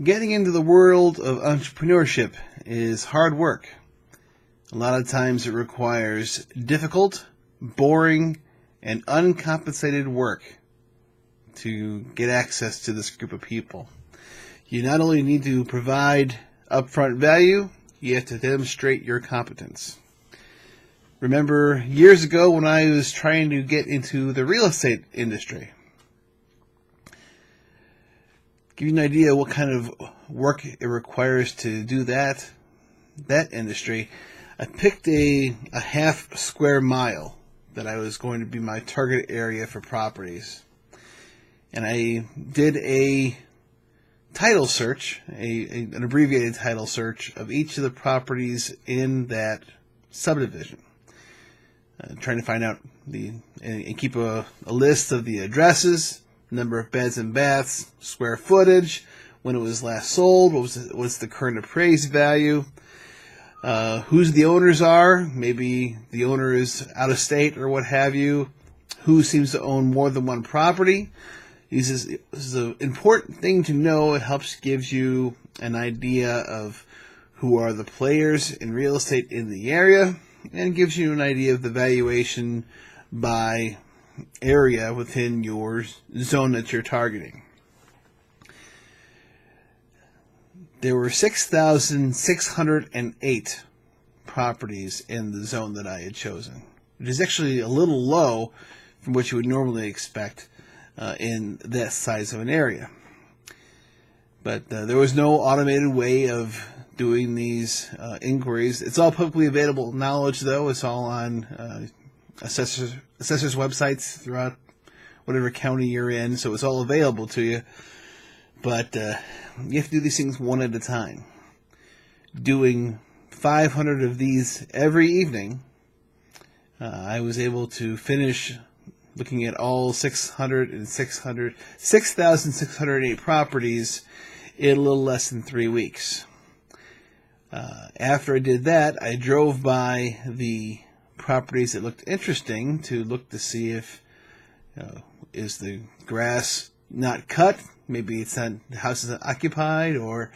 Getting into the world of entrepreneurship is hard work. A lot of times it requires difficult, boring, and uncompensated work to get access to this group of people. You not only need to provide upfront value, you have to demonstrate your competence. Remember years ago when I was trying to get into the real estate industry? Give you an idea what kind of work it requires to do that industry. I picked a half square mile that I was going to be my target area for properties. And I did a title search, an abbreviated title search of each of the properties in that subdivision. Trying to find out and keep a list of the addresses, number of beds and baths, square footage, when it was last sold, what's the current appraised value, who's the owners are, maybe the owner is out of state or what have you, who seems to own more than one property. This is an important thing to know. It gives you an idea of who are the players in real estate in the area, and gives you an idea of the valuation by area within your zone that you're targeting. There were 6,608 properties in the zone that I had chosen, which is actually a little low from what you would normally expect in that size of an area. But there was no automated way of doing these inquiries. It's all publicly available knowledge, though. It's all on assessors' websites throughout whatever county you're in, so it's all available to you. But you have to do these things one at a time. Doing 500 of these every evening, I was able to finish looking at all 6,608 properties in a little less than 3 weeks. After I did that, I drove by the properties that looked interesting to look to see if is the grass not cut, maybe it's not, the house isn't occupied, or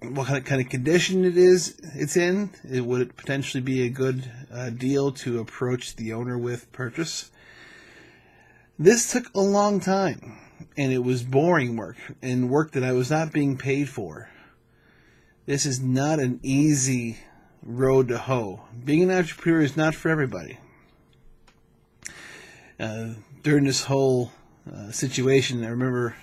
what kind of condition it's in. Would it potentially be a good deal to approach the owner with purchase? This took a long time, and it was boring work, and work that I was not being paid for. This is not an easy road to hoe. Being an entrepreneur is not for everybody. During this whole situation, I remember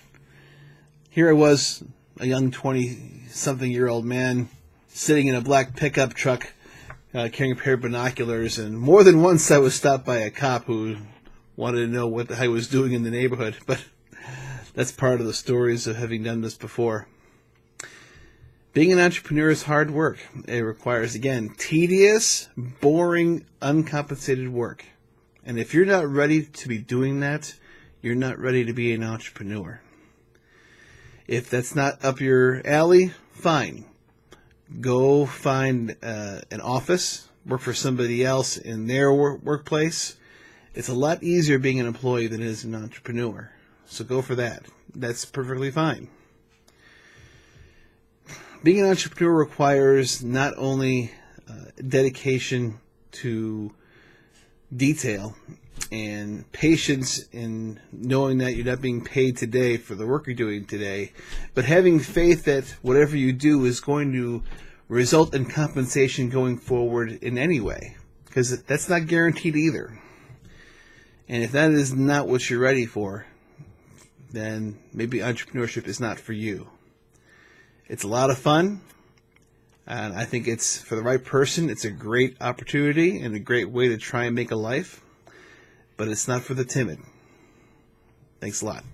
here I was, a young 20-something-year-old man, sitting in a black pickup truck, carrying a pair of binoculars, and more than once I was stopped by a cop who wanted to know what I was doing in the neighborhood, but that's part of the stories of having done this before. Being an entrepreneur is hard work. It requires, again, tedious, boring, uncompensated work. And if you're not ready to be doing that, you're not ready to be an entrepreneur. If that's not up your alley, fine. Go find an office, work for somebody else in their workplace. It's a lot easier being an employee than it is an entrepreneur. So go for that. That's perfectly fine. Being an entrepreneur requires not only dedication to detail and patience in knowing that you're not being paid today for the work you're doing today, but having faith that whatever you do is going to result in compensation going forward in any way, because that's not guaranteed either. And if that is not what you're ready for, then maybe entrepreneurship is not for you. It's a lot of fun, and I think it's for the right person. It's a great opportunity and a great way to try and make a life, but it's not for the timid. Thanks a lot.